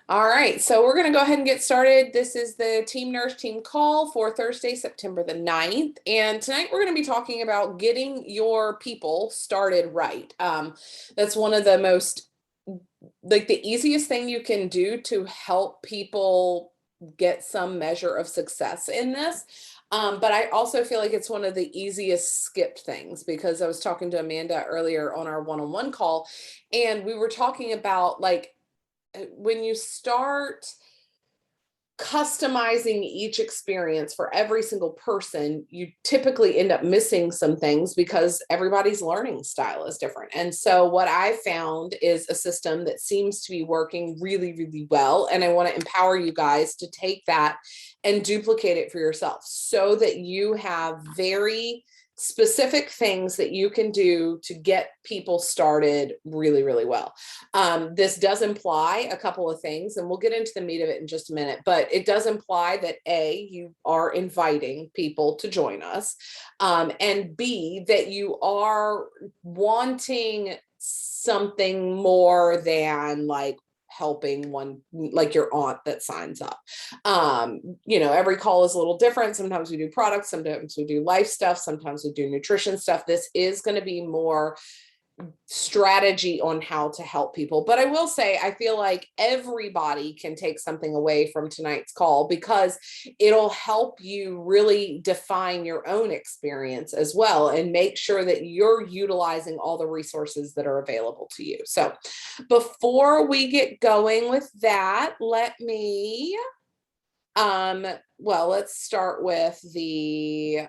All right, so we're going to go ahead and get started. This is the Team Nurse Team call for Thursday, September the 9th. And tonight we're going to be talking about getting your people started right. That's one of the most, like the easiest thing you can do to help people get some measure of success in this. But I also feel like it's one of the easiest skipped things because I was talking to Amanda earlier on our one-on-one call, and we were talking about like when you start customizing each experience for every single person, you typically end up missing some things because everybody's learning style is different. And so, what I found is a system that seems to be working really, really well. And I want to empower you guys to take that and duplicate it for yourself so that you have very specific things that you can do to get people started really, really well. This does imply a couple of things, and we'll get into the meat of it in just a minute, but it does imply that A, you are inviting people to join us, and B, that you are wanting something more than like helping one, like your aunt that signs up. Every call is a little different. Sometimes we do products, sometimes we do life stuff, sometimes we do nutrition stuff. This is going to be more strategy on how to help people. But I will say, I feel like everybody can take something away from tonight's call because it'll help you really define your own experience as well and make sure that you're utilizing all the resources that are available to you. So before we get going with that, let's start with the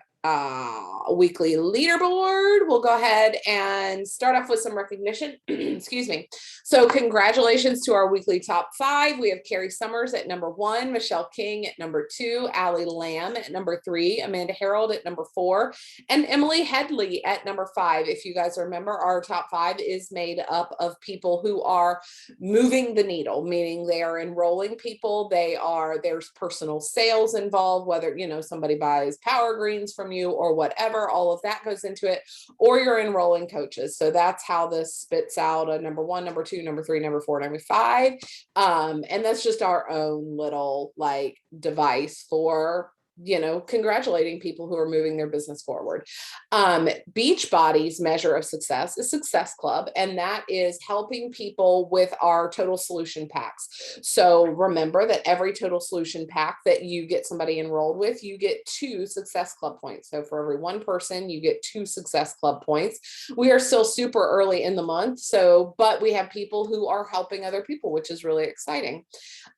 weekly leaderboard. We'll go ahead and start off with some recognition. Excuse me. So congratulations to our weekly top 5. We have Carrie Summers at number 1, Michelle King at number 2, Allie Lamb at number 3, Amanda Harold at number 4, and Emily Headley at number 5. If you guys remember, our top 5 is made up of people who are moving the needle, meaning they are enrolling people. There's personal sales involved, whether, somebody buys Power Greens from you or whatever, all of that goes into it, or you're enrolling coaches. So that's how this spits out a number 1, number 2, number 3, number 4, number 5. And that's just our own little like device for congratulating people who are moving their business forward. Beachbody's measure of success is Success Club, and that is helping people with our total solution packs. So remember that every total solution pack that you get somebody enrolled with, you get 2 Success Club points. So for every 1 person, you get 2 Success Club points. We are still super early in the month, but we have people who are helping other people, which is really exciting.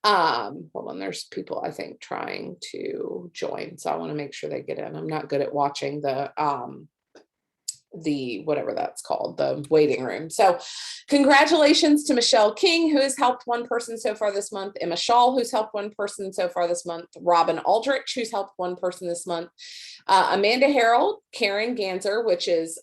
Hold on, there's people I think trying to join, so I want to make sure they get in. I'm not good at watching the whatever that's called, the waiting room. So congratulations to Michelle King, who has helped 1 person so far this month, Emma Shaw, who's helped 1 person so far this month, Robin Aldrich, who's helped 1 person this month, Amanda Harold, Karen Ganser, which is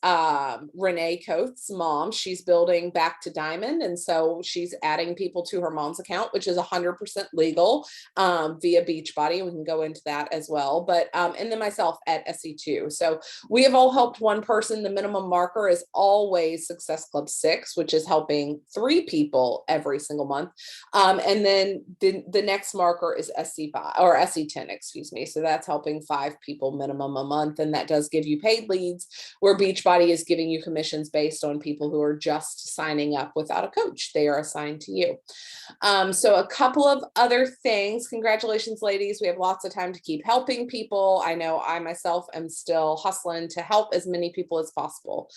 Renee Coates' mom. She's building Back to Diamond, and so she's adding people to her mom's account, which is 100% legal via Beachbody. We can go into that as well. But and then myself at SE2. So we have all helped 1 person. The minimum marker is always Success Club 6, which is helping 3 people every single month. And then the next marker is SC5 or SE10, excuse me. So that's helping 5 people minimum a month. And that does give you paid leads, where Beachbody is giving you commissions based on people who are just signing up without a coach. They are assigned to you. So a couple of other things. Congratulations, ladies. We have lots of time to keep helping people. I know I myself am still hustling to help as many people as possible.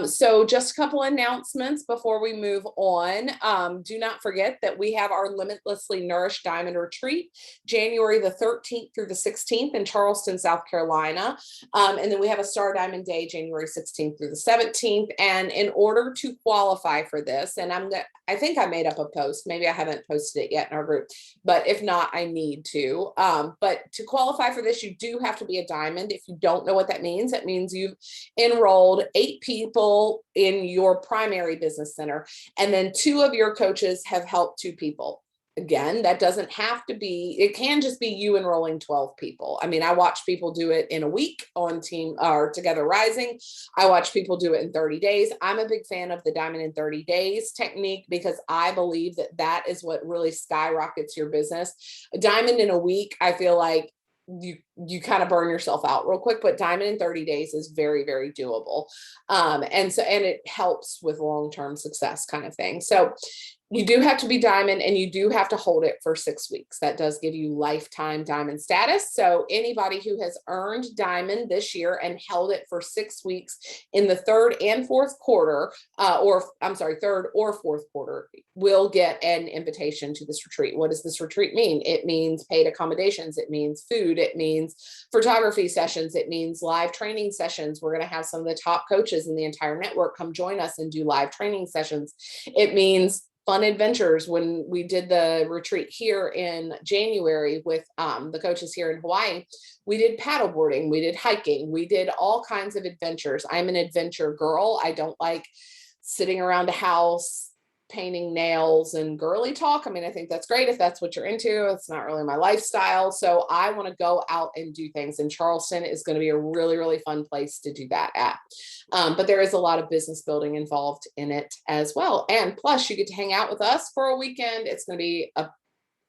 So just a couple announcements before we move on. Do not forget that we have our Limitlessly Nourished Diamond Retreat, January the 13th through the 16th in Charleston, South Carolina. And then we have a Star Diamond Day, January 16th through the 17th. And in order to qualify for this, and I think I made up a post, maybe I haven't posted it yet in our group, but if not, I need to. But to qualify for this, you do have to be a diamond. If you don't know what that means you've enrolled 8 people in your primary business center, and then 2 of your coaches have helped 2 people. Again, that doesn't have to be, it can just be you enrolling 12 people. I mean, I watch people do it in a week on Team or Together Rising. I watch people do it in 30 days. I'm a big fan of the Diamond in 30 days technique because I believe that that is what really skyrockets your business. A diamond in a week, I feel like you kind of burn yourself out real quick, but diamond in 30 days is very, very doable. And it helps with long-term success kind of thing. So you do have to be diamond and you do have to hold it for 6 weeks. That does give you lifetime diamond status. So anybody who has earned diamond this year and held it for 6 weeks in the third and fourth quarter, third or fourth quarter, will get an invitation to this retreat. What does this retreat mean? It means paid accommodations. It means food. It means photography sessions. It means live training sessions. We're going to have some of the top coaches in the entire network come join us and do live training sessions. It means fun adventures. When we did the retreat here in January with the coaches here in Hawaii, we did paddleboarding, we did hiking, we did all kinds of adventures. I'm an adventure girl. I don't like sitting around a house painting nails and girly talk. I mean, I think that's great if that's what you're into. It's not really my lifestyle. So I want to go out and do things. And Charleston is going to be a really, really fun place to do that at. But there is a lot of business building involved in it as well. And plus you get to hang out with us for a weekend. It's going to be a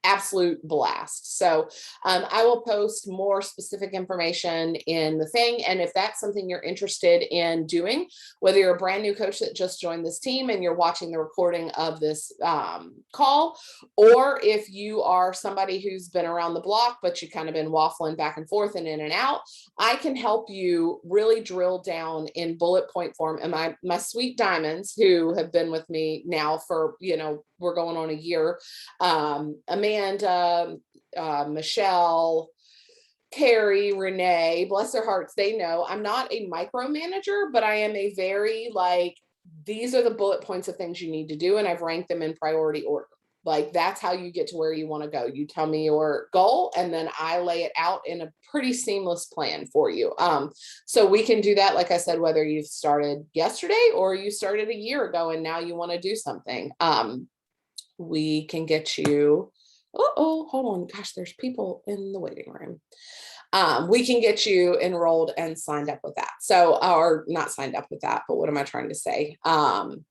absolute blast. So I will post more specific information in the thing. And if that's something you're interested in doing, whether you're a brand new coach that just joined this team and you're watching the recording of this call, or if you are somebody who's been around the block, but you've kind of been waffling back and forth and in and out, I can help you really drill down in bullet point form. And my sweet diamonds who have been with me now for, we're going on a year, Amanda, Michelle, Carrie, Renee, bless their hearts, they know I'm not a micromanager, but I am a very these are the bullet points of things you need to do. And I've ranked them in priority order. That's how you get to where you want to go. You tell me your goal and then I lay it out in a pretty seamless plan for you. So we can do that. Like I said, whether you've started yesterday or you started a year ago and now you want to do something, we can get you, hold on. Gosh, there's people in the waiting room. We can get you enrolled and signed up with that. So, or not signed up with that, but what am I trying to say? An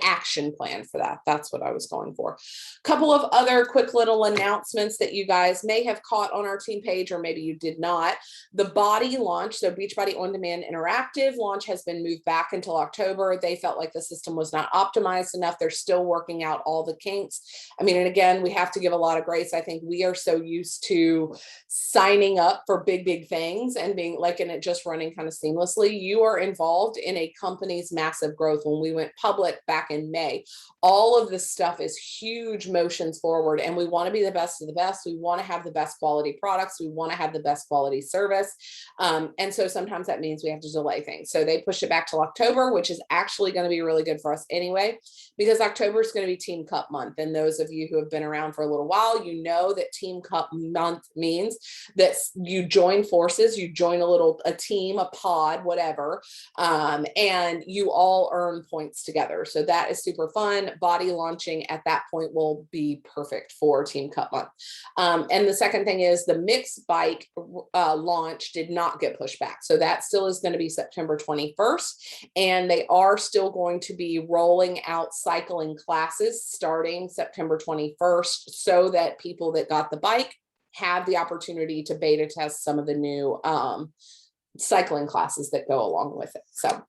action plan for that. That's what I was going for. A couple of other quick little announcements that you guys may have caught on our team page, or maybe you did not. The body launch, so Beachbody On Demand Interactive launch, has been moved back until October. They felt like the system was not optimized enough. They're still working out all the kinks. I mean, and again, we have to give a lot of grace. I think we are so used to signing up for big things and being and it just running kind of seamlessly. You are involved in a company's massive growth. When we went public back in May, all of this stuff is huge motions forward, and we want to be the best of the best. We want to have the best quality products. We want to have the best quality service. And so sometimes that means we have to delay things. So they pushed it back till October, which is actually going to be really good for us anyway, because October is going to be Team Cup month. And those of you who have been around for a little while, you know that Team Cup month means that you join forces, you join a team, a pod, whatever, and you all earn points together. So that is super fun. Body launching at that point will be perfect for Team Cup month. And the second thing is the mixed bike launch did not get pushed back. So that still is going to be September 21st. And they are still going to be rolling out cycling classes starting September 21st so that people that got the bike have the opportunity to beta test some of the new cycling classes that go along with it. So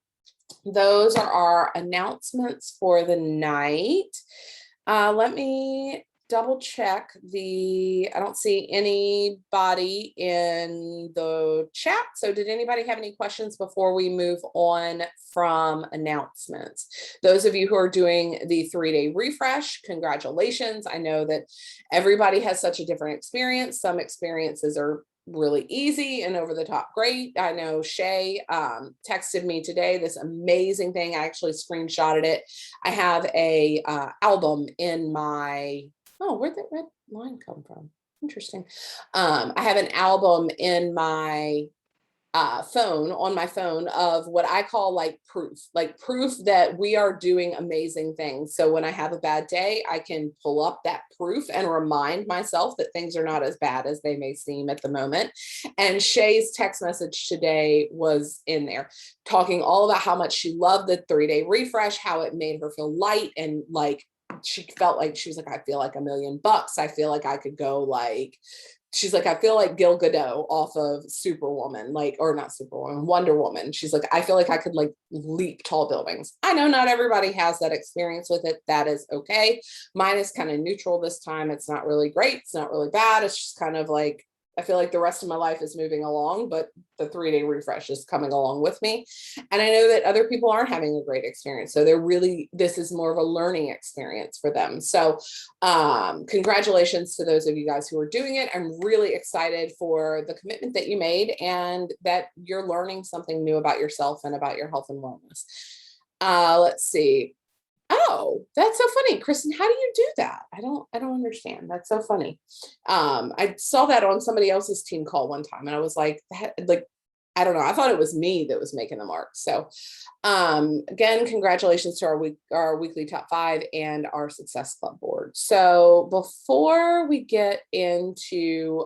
those are our announcements for the night. Let me double check I don't see anybody in the chat. So did anybody have any questions before we move on from announcements? Those of you who are doing the 3-day refresh, congratulations. I know that everybody has such a different experience. Some experiences are really easy and over the top great. I know Shay texted me today this amazing thing. I actually screenshotted it. I have a album in my, where'd that red line come from? Interesting. I have an album in my phone on my phone of what I call like proof that we are doing amazing things. So when I have a bad day, I can pull up that proof and remind myself that things are not as bad as they may seem at the moment. And Shay's text message today was in there talking all about how much she loved the 3-day refresh, how it made her feel light, and like she felt like, she was like, I feel like $1,000,000. I feel like I could go like, she's like, I feel like Gal Gadot off of Superwoman, like, or not Superwoman, Wonder Woman. She's like, I feel like I could like leap tall buildings. I know not everybody has that experience with it. That is okay. Mine is kind of neutral this time. It's not really great. It's not really bad. It's just kind of like, I feel like the rest of my life is moving along, but the 3-day refresh is coming along with me. And I know that other people aren't having a great experience. So they're really, this is more of a learning experience for them. So congratulations to those of you guys who are doing it. I'm really excited for the commitment that you made and that you're learning something new about yourself and about your health and wellness. Let's see. Oh, that's so funny. Kristen, how do you do that? I don't understand. That's so funny. I saw that on somebody else's team call one time and I was like, I don't know. I thought it was me that was making the mark. So again, congratulations to our weekly top 5 and our Success Club board. So before we get into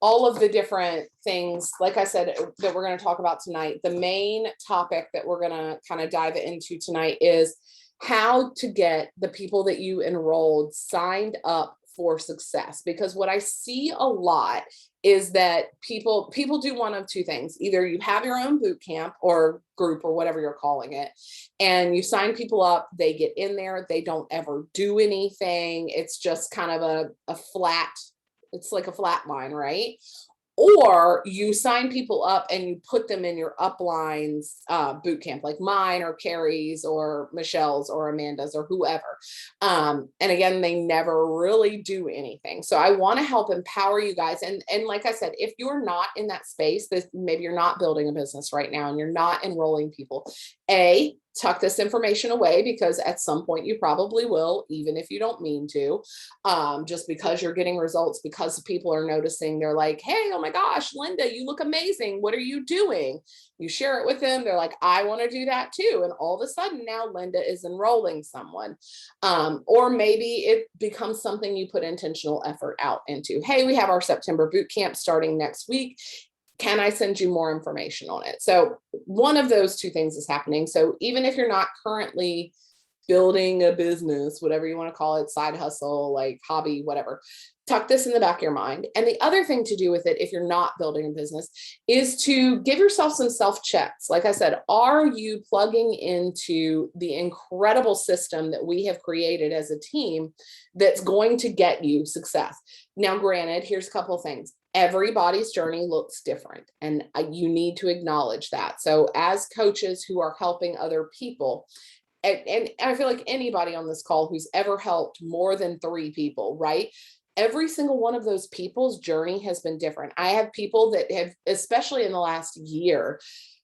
all of the different things, like I said, that we're going to talk about tonight, the main topic that we're going to kind of dive into tonight is how to get the people that you enrolled signed up for success. Because what I see a lot is that people do one of two things. Either you have your own boot camp or group or whatever you're calling it, and you sign people up, they get in there, they don't ever do anything. It's just kind of a flat, it's like a flat line, right? Or you sign people up and you put them in your uplines boot camp, like mine or Carrie's or Michelle's or Amanda's or whoever. And again, they never really do anything. So I want to help empower you guys. And like I said, if you're not in that space, that maybe you're not building a business right now and you're not enrolling people, tuck this information away, because at some point you probably will, even if you don't mean to, just because you're getting results, because people are noticing, they're like, hey, oh my gosh, Linda, you look amazing. What are you doing? You share it with them. They're like, I want to do that too. And all of a sudden now Linda is enrolling someone. Or maybe it becomes something you put intentional effort out into. Hey, we have our September boot camp starting next week. Can I send you more information on it? So one of those two things is happening. So even if you're not currently building a business, whatever you want to call it, side hustle, like hobby, whatever, tuck this in the back of your mind. And the other thing to do with it, if you're not building a business, is to give yourself some self-checks. Like I said, are you plugging into the incredible system that we have created as a team that's going to get you success? Now, granted, here's a couple of things. Everybody's journey looks different, and you need to acknowledge that. So as coaches who are helping other people, and I feel like anybody on this call who's ever helped more than 3 people, right? Every single one of those people's journey has been different. I have people that have, especially in the last year,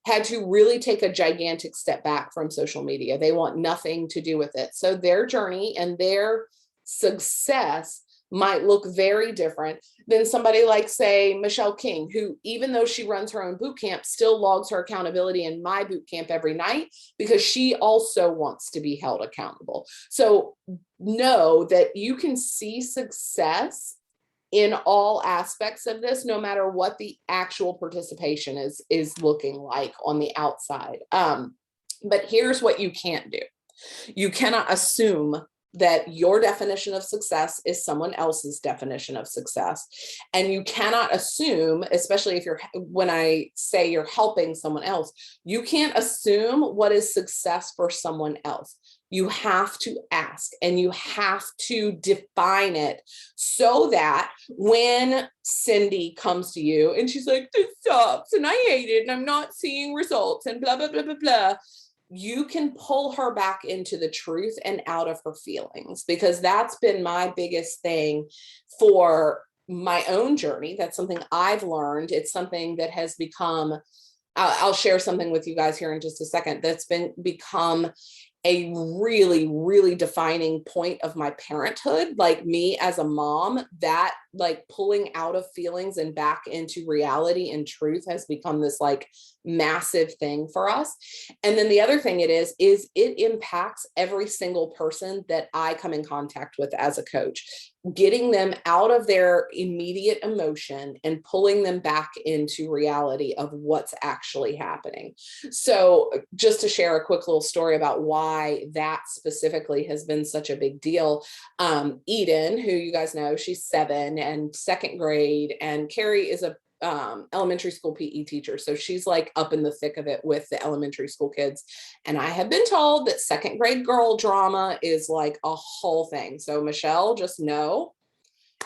had to really take a gigantic step back from social media. They want nothing to do with it. So their journey and their success might look very different than somebody like, say, Michelle King, who, even though she runs her own boot camp, still logs her accountability in my boot camp every night, because she also wants to be held accountable. So know that you can see success in all aspects of this, no matter what the actual participation is looking like on the outside. But here's what you can't do. You cannot assume that your definition of success is someone else's definition of success. And you cannot assume, especially if when I say you're helping someone else, you can't assume what is success for someone else. You have to ask, and you have to define it, so that when Cindy comes to you and she's like, this sucks and I hate it and I'm not seeing results and blah, blah, blah, blah, blah, you can pull her back into the truth and out of her feelings, because that's been my biggest thing for my own journey. That's something I've learned. It's something that has become, I'll share something with you guys here in just a second, that's become a really, really defining point of my parenthood. Like me as a mom, that like pulling out of feelings and back into reality and truth has become this like massive thing for us. And then the other thing it is it impacts every single person that I come in contact with as a coach, getting them out of their immediate emotion and pulling them back into reality of what's actually happening. So just to share a quick little story about why that specifically has been such a big deal. Eden, who you guys know, she's 7 and second grade, and Carrie is a elementary school PE teacher. So she's like up in the thick of it with the elementary school kids. And I have been told that second grade girl drama is like a whole thing. So Michelle, just know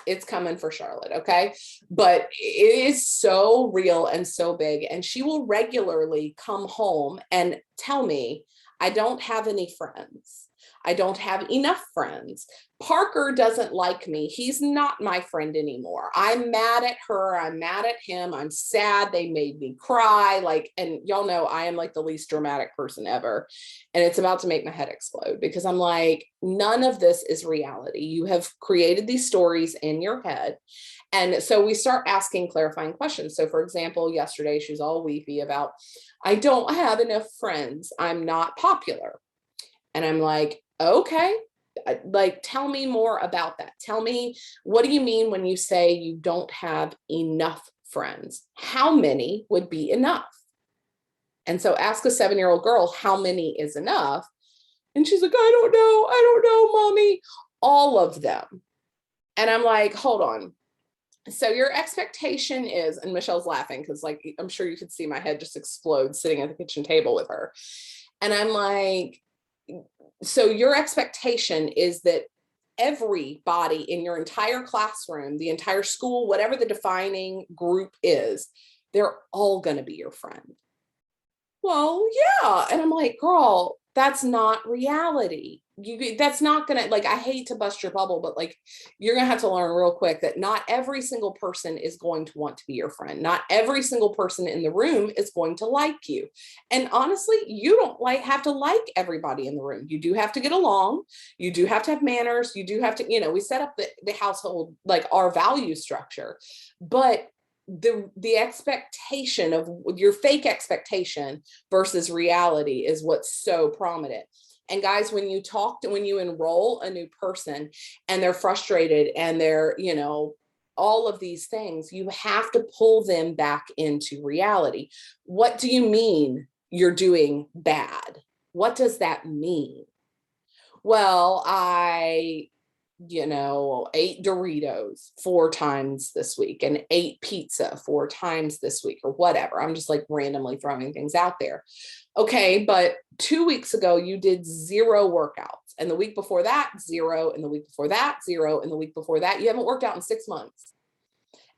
it's coming for Charlotte. Okay. But it is so real and so big. And she will regularly come home and tell me, I don't have any friends. I don't have enough friends. Parker doesn't like me. He's not my friend anymore. I'm mad at her. I'm mad at him. I'm sad. They made me cry. Like, and y'all know I am like the least dramatic person ever. And it's about to make my head explode because I'm like, none of this is reality. You have created these stories in your head. And so we start asking clarifying questions. So for example, yesterday she was all weepy about, I don't have enough friends. I'm not popular. And I'm like, okay, like, tell me more about that. Tell me, what do you mean when you say you don't have enough friends? How many would be enough? And so ask a 7-year-old girl, how many is enough? And she's like, I don't know, mommy, all of them. And I'm like, hold on. So your expectation is, and Michelle's laughing because like, I'm sure you could see my head just explode sitting at the kitchen table with her. And I'm like, so your expectation is that everybody in your entire classroom, the entire school, whatever the defining group is, they're all going to be your friend. Well, yeah. And I'm like, girl, that's not reality. That's not gonna, like, I hate to bust your bubble, but like, you're gonna have to learn real quick that not every single person is going to want to be your friend. Not every single person in the room is going to like you. And honestly, you don't have to like everybody in the room. You do have to get along. You do have to have manners. You do have to, we set up the household, like our value structure, but the expectation of your fake expectation versus reality is what's so prominent. And guys, when you enroll a new person and they're frustrated and they're, all of these things, you have to pull them back into reality. What do you mean you're doing bad? What does that mean? Well, I ate Doritos 4 times this week and ate pizza 4 times this week or whatever. I'm just like randomly throwing things out there. Okay, but 2 weeks ago, you did 0 workouts. And the week before that, 0. And the week before that, 0. And the week before that, you haven't worked out in 6 months.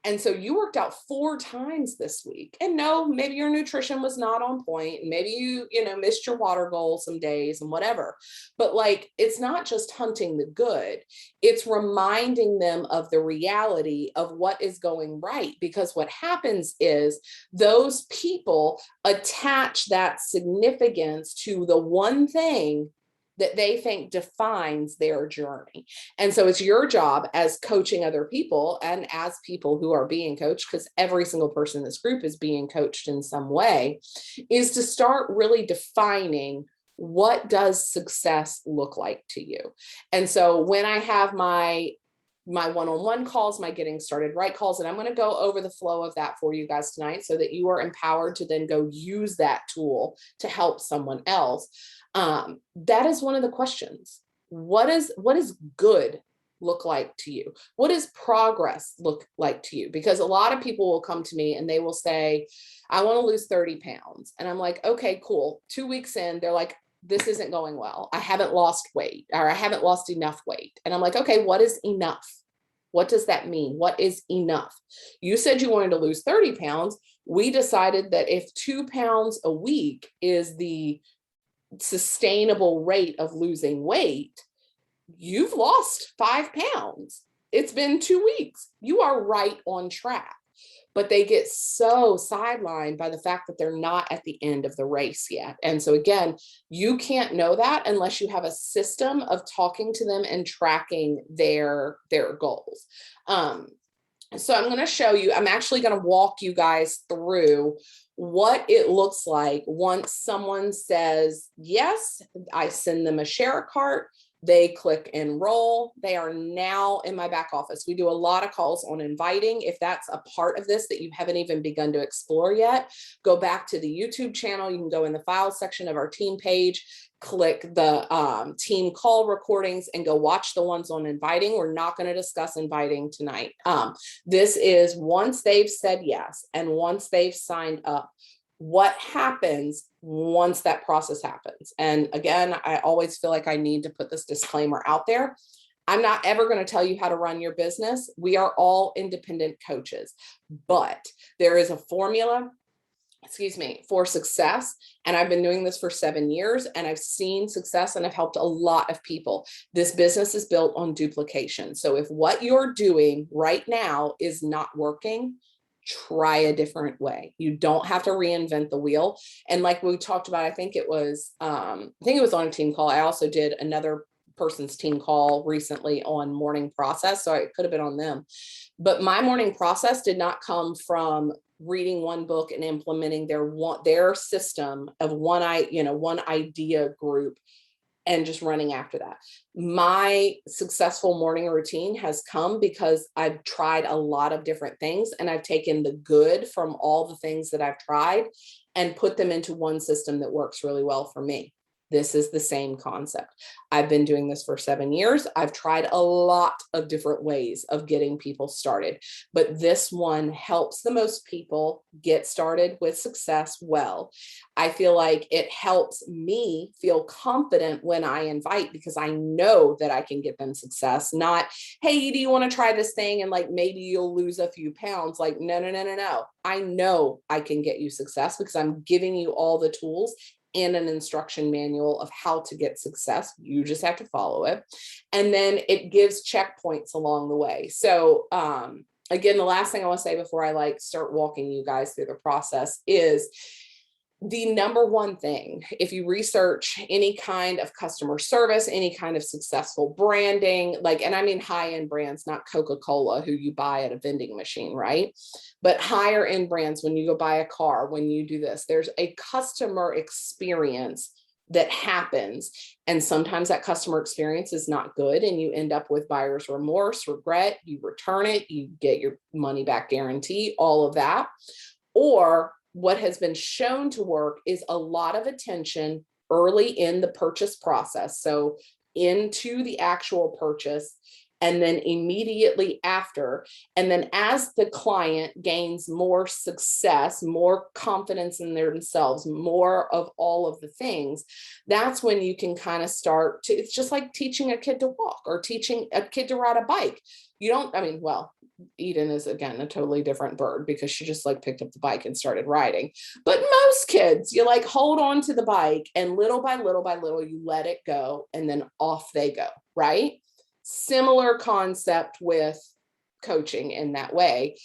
And so you worked out 4 times this week. And no, maybe your nutrition was not on point. And maybe you missed your water goal some days and whatever. But like, it's not just hunting the good. It's reminding them of the reality of what is going right. Because what happens is those people attach that significance to the one thing that they think defines their journey. And so it's your job as coaching other people and as people who are being coached, because every single person in this group is being coached in some way, is to start really defining, what does success look like to you? And so when I have my one-on-one calls, my getting started right calls, and I'm going to go over the flow of that for you guys tonight so that you are empowered to then go use that tool to help someone else. That is one of the questions. What is good look like to you? What does progress look like to you? Because a lot of people will come to me and they will say, I want to lose 30 pounds. And I'm like, okay, cool. 2 weeks in, they're like, this isn't going well. I haven't lost weight, or I haven't lost enough weight. And I'm like, okay, what is enough? What does that mean? What is enough? You said you wanted to lose 30 pounds. We decided that if 2 pounds a week is the sustainable rate of losing weight, you've lost 5 pounds. It's been 2 weeks. You are right on track. But they get so sidelined by the fact that they're not at the end of the race yet. And so again, you can't know that unless you have a system of talking to them and tracking their goals. So I'm going to show you, I'm actually going to walk you guys through what it looks like once someone says, yes, I send them a share cart, they click enroll, they are now in my back office. We do a lot of calls on inviting. If that's a part of this that you haven't even begun to explore yet, go back to the YouTube channel. You can go in the files section of our team page, click the team call recordings, and go watch the ones on inviting. We're not going to discuss inviting tonight. This is once they've said yes and once they've signed up, what happens once that process happens. And again, I always feel like I need to put this disclaimer out there. I'm not ever going to tell you how to run your business. We are all independent coaches, but there is a formula, for success. And I've been doing this for 7 years and I've seen success and I've helped a lot of people. This business is built on duplication. So if what you're doing right now is not working, try a different way. You don't have to reinvent the wheel. And like we talked about, I think it was on a team call. I also did another person's team call recently on morning process. So it could have been on them, but my morning process did not come from reading one book and implementing their system of one idea group and just running after that. My successful morning routine has come because I've tried a lot of different things and I've taken the good from all the things that I've tried and put them into one system that works really well for me. This is the same concept. I've been doing this for 7 years. I've tried a lot of different ways of getting people started, but this one helps the most people get started with success well. I feel like it helps me feel confident when I invite because I know that I can get them success. Not, hey, do you want to try this thing? And like, maybe you'll lose a few pounds. Like, no. I know I can get you success because I'm giving you all the tools and an instruction manual of how to get success. You just have to follow it. And then it gives checkpoints along the way. So again, the last thing I want to say before I start walking you guys through the process is the number one thing, if you research any kind of customer service, any kind of successful branding, and I mean high-end brands, not Coca-Cola, who you buy at a vending machine, right? But higher end brands, when you go buy a car, when you do this, there's a customer experience that happens. And sometimes that customer experience is not good. And you end up with buyer's remorse, regret, you return it, you get your money back guarantee, all of that. Or what has been shown to work is a lot of attention early in the purchase process. So into the actual purchase, and then immediately after. And then as the client gains more success, more confidence in themselves, more of all of the things, that's when you can kind of start to, it's just like teaching a kid to walk or teaching a kid to ride a bike. Eden is again a totally different bird because she just picked up the bike and started riding. But most kids, you hold on to the bike and little by little, you let it go and then off they go, right? Similar concept with coaching in that way,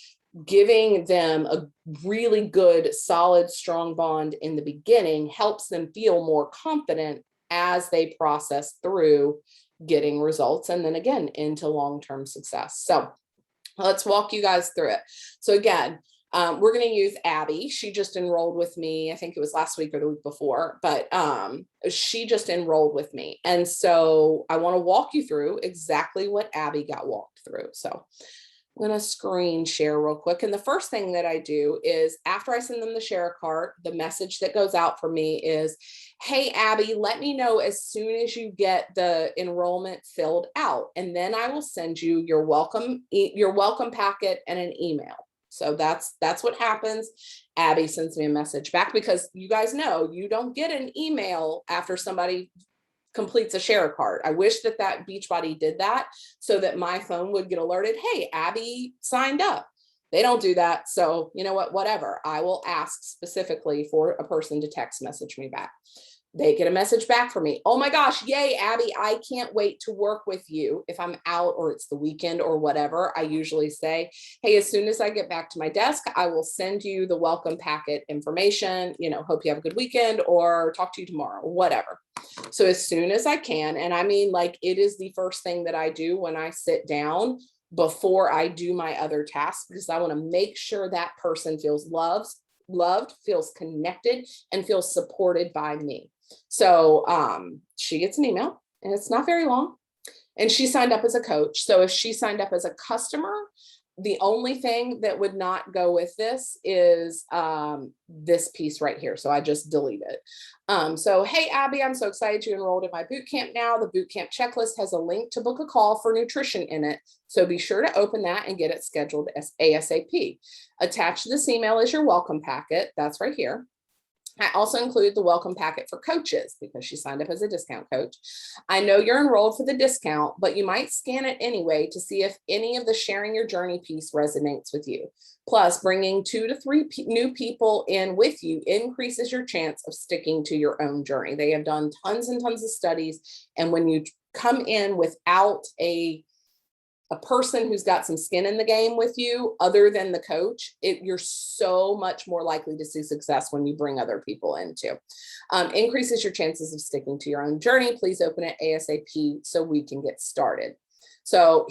giving them a really good, solid, strong bond in the beginning helps them feel more confident as they process through getting results and then again into long-term success. So let's walk you guys through it. So again, we're going to use Abby. She just enrolled with me. I think it was last week or the week before, but she just enrolled with me. And so I want to walk you through exactly what Abby got walked through. So I'm going to screen share real quick. And the first thing that I do is after I send them the share cart, the message that goes out for me is, hey, Abby, let me know as soon as you get the enrollment filled out. And then I will send you your welcome packet and an email. So that's what happens. Abby sends me a message back because you guys know you don't get an email after somebody completes a share cart. I wish that Beachbody did that so that my phone would get alerted. Hey, Abby signed up. They don't do that. So you know what, whatever. I will ask specifically for a person to text message me back. They get a message back from me. Oh my gosh, yay, Abby, I can't wait to work with you. If I'm out or it's the weekend or whatever, I usually say, hey, as soon as I get back to my desk, I will send you the welcome packet information, hope you have a good weekend or talk to you tomorrow, whatever. So as soon as I can, and I mean, it is the first thing that I do when I sit down before I do my other tasks, because I want to make sure that person feels loved, feels connected, and feels supported by me. So she gets an email, and it's not very long. And she signed up as a coach. So if she signed up as a customer, the only thing that would not go with this is this piece right here. So I just delete it. So, hey, Abby, I'm so excited you enrolled in my boot camp now. The boot camp checklist has a link to book a call for nutrition in it. So be sure to open that and get it scheduled as ASAP. Attached to this email is your welcome packet. That's right here. I also include the welcome packet for coaches because she signed up as a discount coach. I know you're enrolled for the discount, but you might scan it anyway to see if any of the sharing your journey piece resonates with you. Plus, bringing 2 to 3 new people in with you increases your chance of sticking to your own journey. They have done tons and tons of studies. And when you come in without a person who's got some skin in the game with you, other than the coach, you're so much more likely to see success when you bring other people in too. Increases your chances of sticking to your own journey. Please open it ASAP so we can get started. So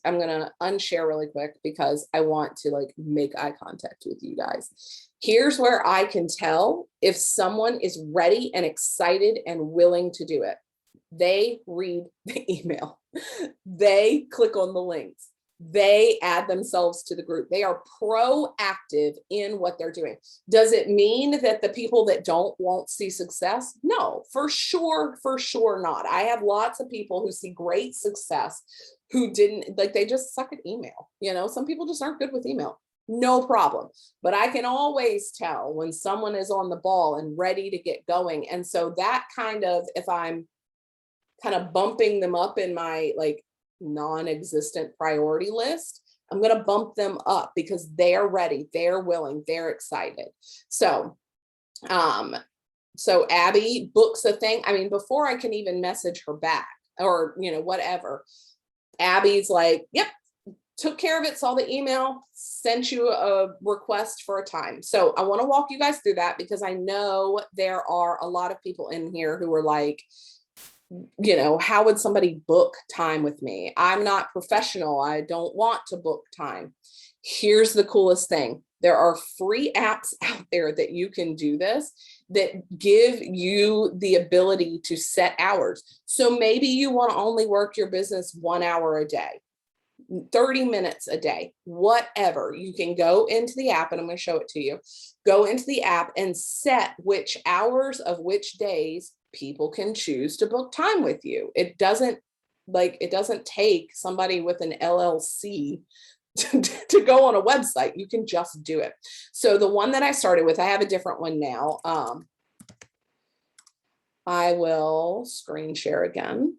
I'm going to unshare really quick because I want to make eye contact with you guys. Here's where I can tell if someone is ready and excited and willing to do it. They read the email. They click on the links. They add themselves to the group. They are proactive in what they're doing. Does it mean that the people that won't see success? No, for sure not. I have lots of people who see great success who didn't, they just suck at email. Some people just aren't good with email. No problem. But I can always tell when someone is on the ball and ready to get going. And so that if I'm kind of bumping them up in my non-existent priority list, I'm going to bump them up because they're ready, they're willing, they're excited. So Abby books a thing. I mean, before I can even message her back or, whatever, Abby's like, yep, took care of it, saw the email, sent you a request for a time. So I want to walk you guys through that because I know there are a lot of people in here who are like, how would somebody book time with me? I'm not professional. I don't want to book time. Here's the coolest thing. There are free apps out there that you can do this that give you the ability to set hours. So maybe you want to only work your business 1 hour a day, 30 minutes a day, whatever. You can go into the app, and I'm going to show it to you. Go into the app and set which hours of which days people can choose to book time with you. It doesn't take somebody with an LLC to go on a website. You can just do it. So the one that I started with, I have a different one now. I will screen share again,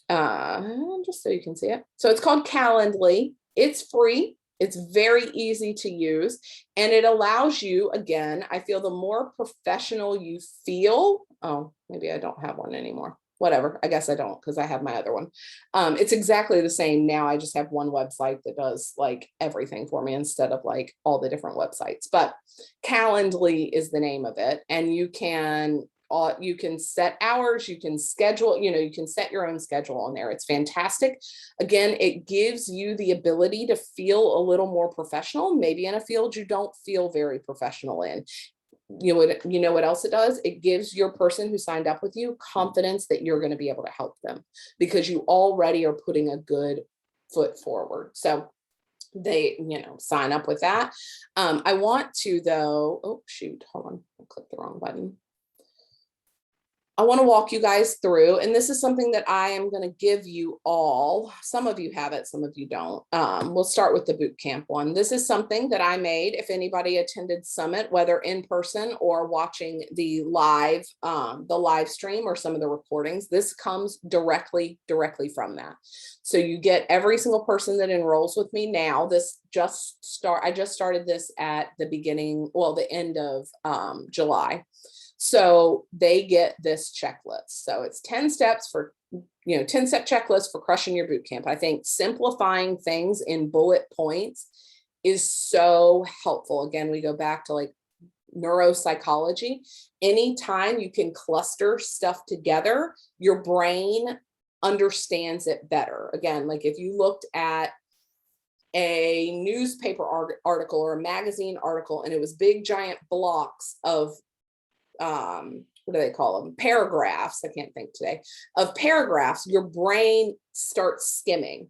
just so you can see it. So it's called Calendly. It's free. It's very easy to use, and it allows you, again, I feel the more professional you feel. Oh, maybe I don't have one anymore. Whatever. I guess I don't because I have my other one. It's exactly the same now. I just have one website that does everything for me instead of all the different websites. But Calendly is the name of it, and you can set hours, you can schedule, you can set your own schedule on there. It's fantastic. Again, it gives you the ability to feel a little more professional, maybe in a field you don't feel very professional in. You know what else it does? It gives your person who signed up with you confidence that you're going to be able to help them because you already are putting a good foot forward. So they, sign up with that. I want to though, oh shoot, hold on, I clicked the wrong button. I want to walk you guys through, and this is something that I am going to give you all. Some of you have it, some of you don't. We'll start with the boot camp one. This is something that I made. If anybody attended Summit, whether in person or watching the live stream or some of the recordings, this comes directly from that. So you get every single person that enrolls with me now. I just started this at the end of July. So they get this checklist. So it's 10 steps 10-step checklist for crushing your boot camp. I think simplifying things in bullet points is so helpful. Again, we go back to neuropsychology. Anytime you can cluster stuff together, your brain understands it better. Again, if you looked at a newspaper article or a magazine article, and it was big giant blocks of what do they call them? Paragraphs. I can't think today of paragraphs. Your brain starts skimming,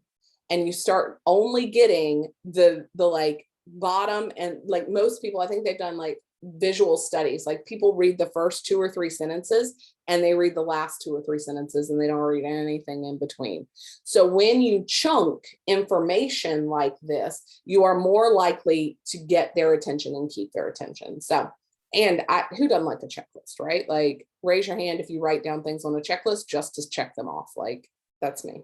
and you start only getting the like bottom, and like most people, I think they've done like visual studies, like people read the first 2 or 3 sentences and they read the last 2 or 3 sentences and they don't read anything in between. So when you chunk information like this, you are more likely to get their attention and keep their attention. So, and who doesn't like a checklist, right? Like raise your hand if you write down things on a checklist just to check them off. Like that's me.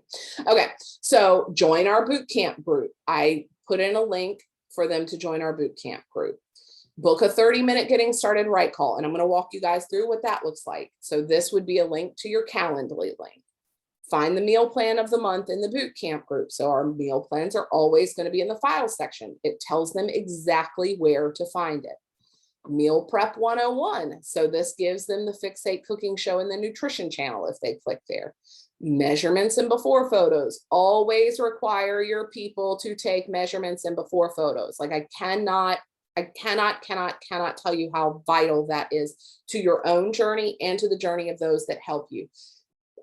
Okay, so join our boot camp group. I put in a link for them to join our boot camp group. Book a 30-minute getting started right call. And I'm going to walk you guys through what that looks like. So this would be a link to your Calendly link. Find the meal plan of the month in the boot camp group. So our meal plans are always going to be in the file section. It tells them exactly where to find it. Meal prep 101. So this gives them the Fixate cooking show in the nutrition channel if they click there. Measurements and before photos. Always require your people to take measurements and before photos. Like I cannot tell you how vital that is to your own journey and to the journey of those that help you.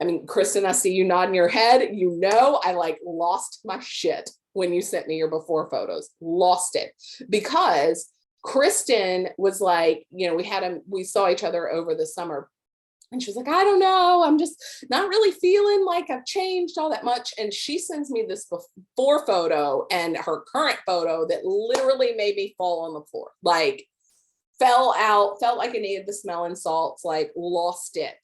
I mean, Kristen, I see you nodding your head. You know, I like lost my shit when you sent me your before photos. Lost it because Kristen was like, you know, we saw each other over the summer. And she was like, I don't know. I'm just not really feeling like I've changed all that much. And she sends me this before photo and her current photo that literally made me fall on the floor. Like fell out, felt like I needed the smelling salts, like lost it.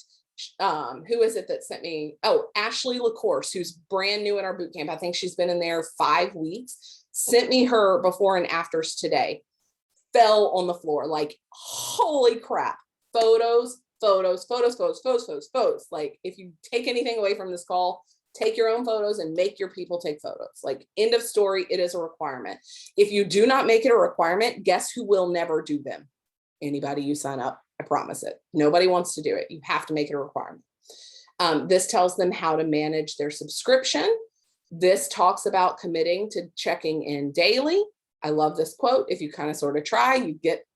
Who is it that sent me? Oh, Ashley LaCourse, who's brand new in our boot camp. I think she's been in there 5 weeks, sent me her before and afters today. Fell on the floor. Like, holy crap. Photos. Like if you take anything away from this call, take your own photos and make your people take photos. Like end of story, it is a requirement. If you do not make it a requirement, guess who will never do them? Anybody you sign up, I promise it. Nobody wants to do it. You have to make it a requirement. This tells them how to manage their subscription. This talks about committing to checking in daily. I love this quote. If you kind of sort of try,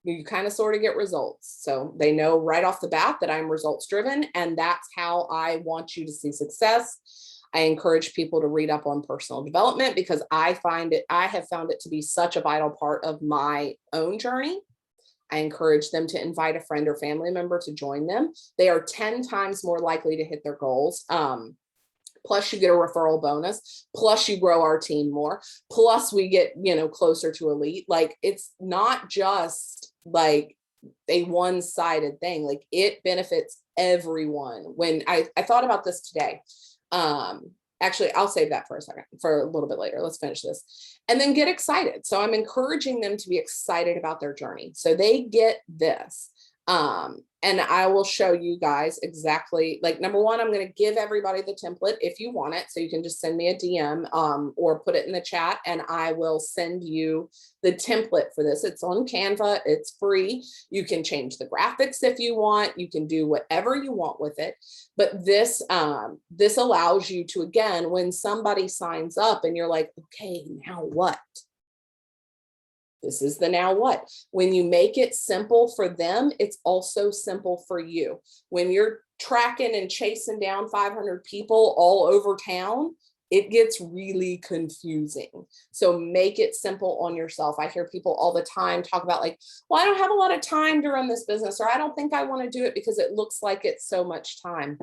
you kind of sort of get results. So they know right off the bat that I'm results driven, and that's how I want you to see success. I encourage people to read up on personal development because I have found it to be such a vital part of my own journey. I encourage them to invite a friend or family member to join them. They are 10 times more likely to hit their goals. Plus you get a referral bonus, plus you grow our team more, plus we get, closer to elite. Like it's not just like a one-sided thing. Like it benefits everyone. When I thought about this today, actually, I'll save that for a second, for a little bit later. Let's finish this and then get excited. So I'm encouraging them to be excited about their journey. So they get this. And I will show you guys exactly, like, number one, I'm going to give everybody the template if you want it. So you can just send me a DM, or put it in the chat and I will send you the template for this. It's on Canva. It's free. You can change the graphics if you want. You can do whatever you want with it. But this allows you to, again, when somebody signs up and you're like, okay, now what? This is the now what. When you make it simple for them, it's also simple for you. When you're tracking and chasing down 500 people all over town, it gets really confusing. So make it simple on yourself. I hear people all the time talk about like, well, I don't have a lot of time to run this business, or I don't think I want to do it because it looks like it's so much time.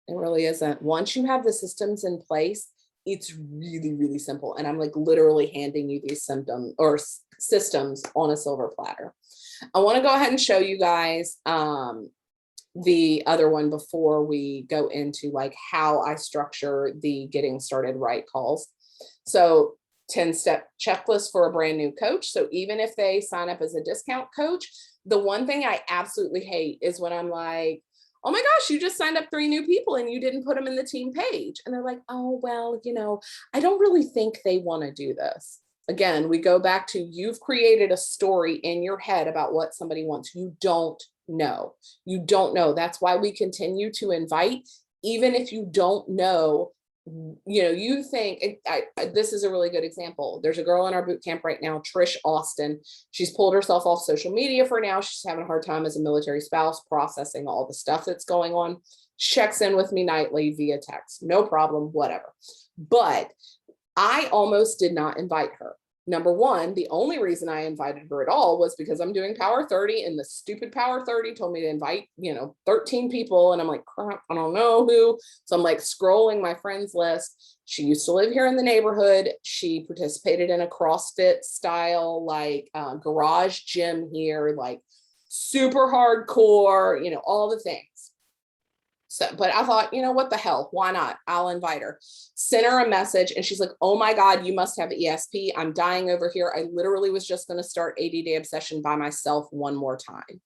It really isn't. Once you have the systems in place, it's really, really simple. And I'm like literally handing you these systems on a silver platter. I want to go ahead and show you guys the other one before we go into like how I structure the getting started right calls. So 10-step checklist for a brand new coach. So even if they sign up as a discount coach, the one thing I absolutely hate is when I'm like, oh my gosh, you just signed up 3 new people and you didn't put them in the team page. And they're like, oh, well, I don't really think they want to do this. Again, we go back to you've created a story in your head about what somebody wants. You don't know. You don't know. That's why we continue to invite, even if you don't know you think this is a really good example. There's a girl in our boot camp right now, Trish Austin. She's pulled herself off social media for now. She's having a hard time as a military spouse processing all the stuff that's going on. Checks in with me nightly via text. No problem, whatever. But I almost did not invite her. Number one, the only reason I invited her at all was because I'm doing Power 30 and the stupid Power 30 told me to invite, 13 people. And I'm like, crap, I don't know who. So I'm like scrolling my friends list. She used to live here in the neighborhood. She participated in a CrossFit style, garage gym here, like super hardcore, all the things. So, but I thought, what the hell? Why not? I'll invite her. Sent her a message and she's like, oh my God, you must have ESP. I'm dying over here. I literally was just going to start 80-day obsession by myself one more time.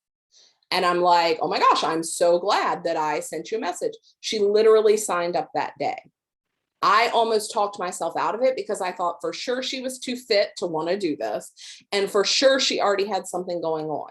And I'm like, oh my gosh, I'm so glad that I sent you a message. She literally signed up that day. I almost talked myself out of it because I thought for sure she was too fit to want to do this. And for sure she already had something going on.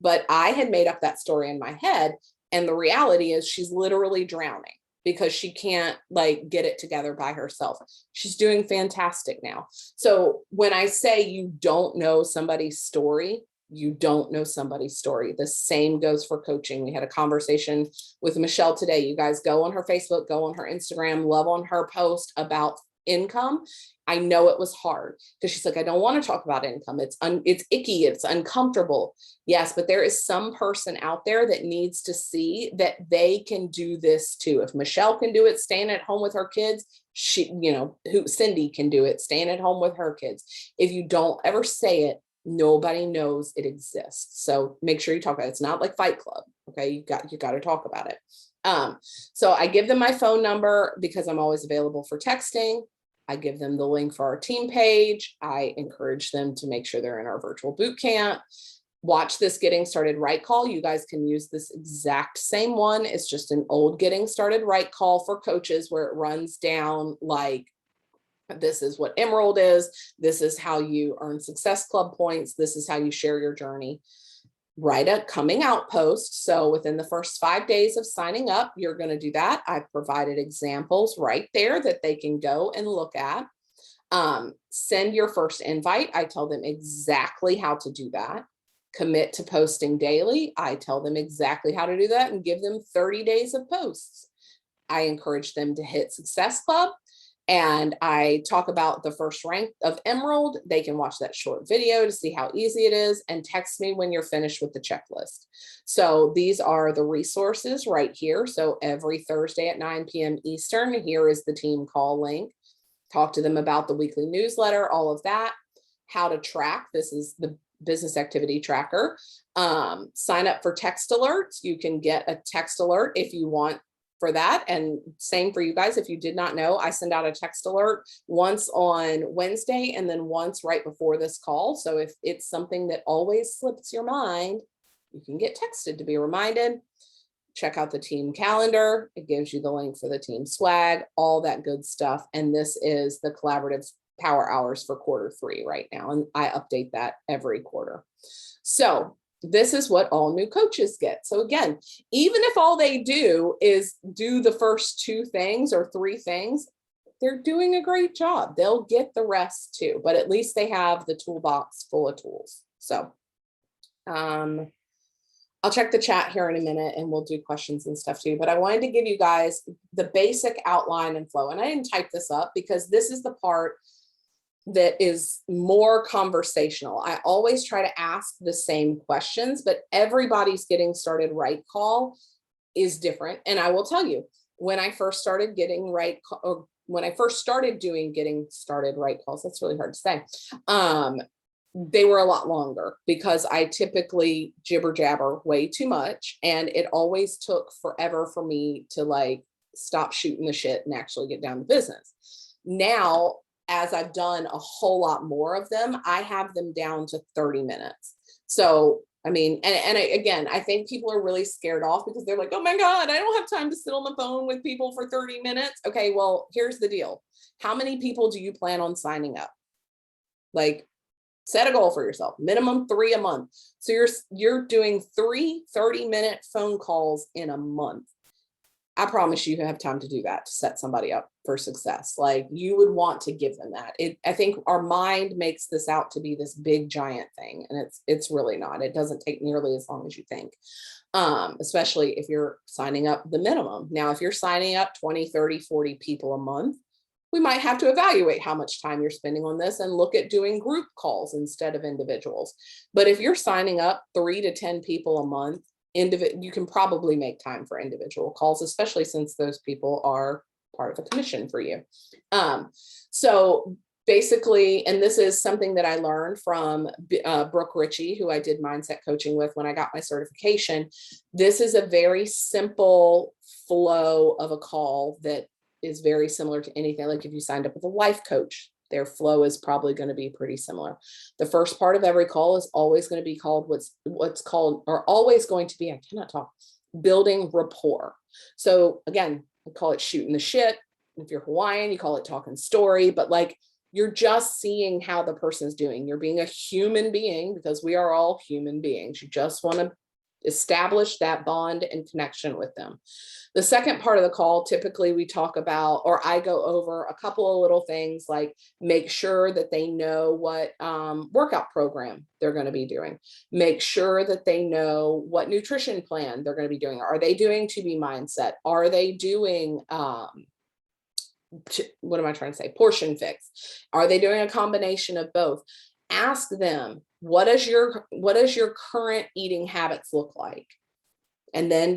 But I had made up that story in my head. And the reality is she's literally drowning because she can't get it together by herself. She's doing fantastic now. So when I say you don't know somebody's story, you don't know somebody's story. The same goes for coaching. We had a conversation with Michelle today. You guys go on her Facebook, go on her Instagram, love on her post about income. I know it was hard because she's like, I don't want to talk about income. It's icky. It's uncomfortable. Yes, but there is some person out there that needs to see that they can do this too. If Michelle can do it, staying at home with her kids, Cindy can do it, staying at home with her kids. If you don't ever say it, nobody knows it exists. So make sure you talk about it. It's not like Fight Club. Okay. You got to talk about it. So I give them my phone number because I'm always available for texting. I give them the link for our team page. I encourage them to make sure they're in our virtual boot camp. Watch this Getting Started Right call. You guys can use this exact same one. It's just an old Getting Started Right call for coaches where it runs down like, this is what Emerald is. This is how you earn Success Club points. This is how you share your journey. Write a coming out post. So within the first 5 days of signing up, you're going to do that. I've provided examples right there that they can go and look at. Send your first invite. I tell them exactly how to do that. Commit to posting daily. I tell them exactly how to do that and give them 30 days of posts. I encourage them to hit Success Club. And I talk about the first rank of Emerald. They can watch that short video to see how easy it is and text me when you're finished with the checklist. So these are the resources right here. So every Thursday at 9 p.m. Eastern, here is the team call link. Talk to them about the weekly newsletter, all of that, how to track. This is the business activity tracker. Sign up for text alerts. You can get a text alert if you want for that. And same for you guys. If you did not know, I send out a text alert once on Wednesday and then once right before this call. So if it's something that always slips your mind, you can get texted to be reminded. Check out the team calendar. It gives you the link for the team swag, all that good stuff. And this is the collaborative power hours for Q3 right now. And I update that every quarter. So this is what all new coaches get. So again, even if all they do is do the first 2 things or 3 things, they're doing a great job. They'll get the rest too, but at least they have the toolbox full of tools. So I'll check the chat here in a minute and we'll do questions and stuff too. But I wanted to give you guys the basic outline and flow. And I didn't type this up because this is the part that is more conversational. I always try to ask the same questions, but everybody's Getting Started Right call is different. And I will tell you, when I first started doing Getting Started Right calls, that's really hard to say. They were a lot longer because I typically jibber jabber way too much. And it always took forever for me to stop shooting the shit and actually get down to business. Now, as I've done a whole lot more of them, I have them down to 30 minutes. So, I mean, again, I think people are really scared off because they're like, oh my God, I don't have time to sit on the phone with people for 30 minutes. Okay, well, here's the deal. How many people do you plan on signing up? Set a goal for yourself, minimum 3 a month. So you're doing 3 30-minute phone calls in a month. I promise you have time to do that, to set somebody up for success. Like, you would want to give them that. I think our mind makes this out to be this big giant thing, and it's really not. It doesn't take nearly as long as you think. Especially if you're signing up the minimum. Now, if you're signing up 20, 30, 40 people a month, we might have to evaluate how much time you're spending on this and look at doing group calls instead of individuals. But if you're signing up 3 to 10 people a month, you can probably make time for individual calls, especially since those people are part of a commission for you. So basically, and this is something that I learned from Brooke Ritchie, who I did mindset coaching with when I got my certification. This is a very simple flow of a call that is very similar to anything. Like if you signed up with a life coach, their flow is probably going to be pretty similar. The first part of every call is always going to be called I cannot talk, building rapport. So again, I call it shooting the shit. If you're Hawaiian, you call it talking story, but like, you're just seeing how the person's doing. You're being a human being, because we are all human beings. You just want to establish that bond and connection with them. The second part of the call, typically we talk about, or I go over a couple of little things, like make sure that they know what workout program they're going to be doing. Make sure that they know what nutrition plan they're going to be doing. Are they doing To Be Mindset? Are they doing what am I trying to say? Portion Fix. Are they doing a combination of both? Ask them, what does your current eating habits look like? And then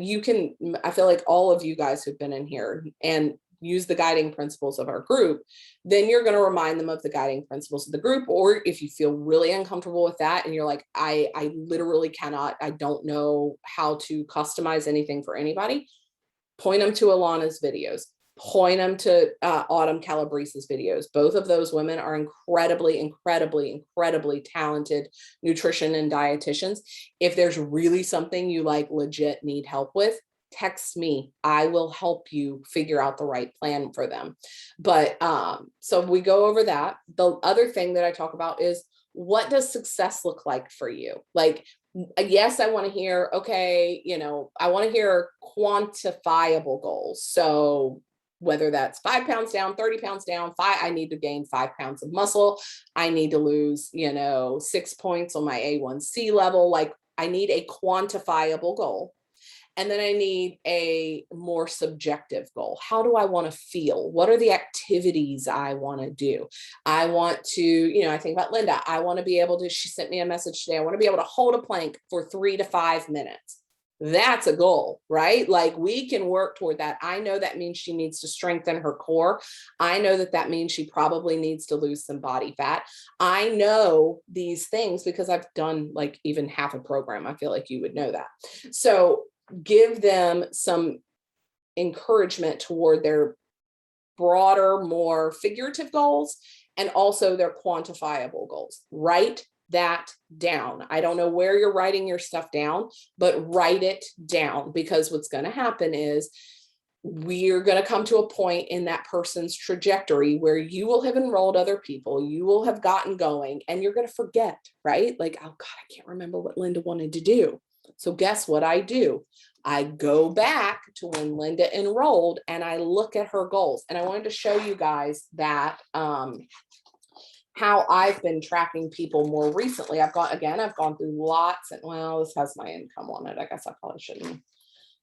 I feel like all of you guys who've been in here and use the guiding principles of our group, then you're going to remind them of the guiding principles of the group. Or if you feel really uncomfortable with that and you're like, I literally cannot, I don't know how to customize anything for anybody, point them to Alana's videos. Point them to Autumn Calabrese's videos. Both of those women are incredibly, incredibly, incredibly talented nutrition and dietitians. If there's really something you like legit need help with, text me. I will help you figure out the right plan for them. But so we go over that. The other thing that I talk about is, what does success look like for you? Like, yes, I want to hear, okay, I want to hear quantifiable goals. So whether that's 5 pounds down, 30 pounds down, I need to gain 5 pounds of muscle. I need to lose, 6 points on my A1C level. Like, I need a quantifiable goal. And then I need a more subjective goal. How do I want to feel? What are the activities I want to do? I want to, I think about Linda. I want to be able to, she sent me a message today. I want to be able to hold a plank for 3 to 5 minutes. That's a goal, right? Like, we can work toward that. I know that means she needs to strengthen her core. I know that means she probably needs to lose some body fat. I know these things because I've done like even half a program. I feel like you would know that. So give them some encouragement toward their broader, more figurative goals, and also their quantifiable goals. Write that down. I don't know where you're writing your stuff down, but write it down, because what's going to happen is we're going to come to a point in that person's trajectory where you will have enrolled other people, you will have gotten going, and you're going to forget, right? Like, oh God, I can't remember what Linda wanted to do. So guess what I do? I go back to when Linda enrolled and I look at her goals. And I wanted to show you guys that how I've been tracking people more recently. I've gone through lots, and this has my income on it. I guess I probably shouldn't,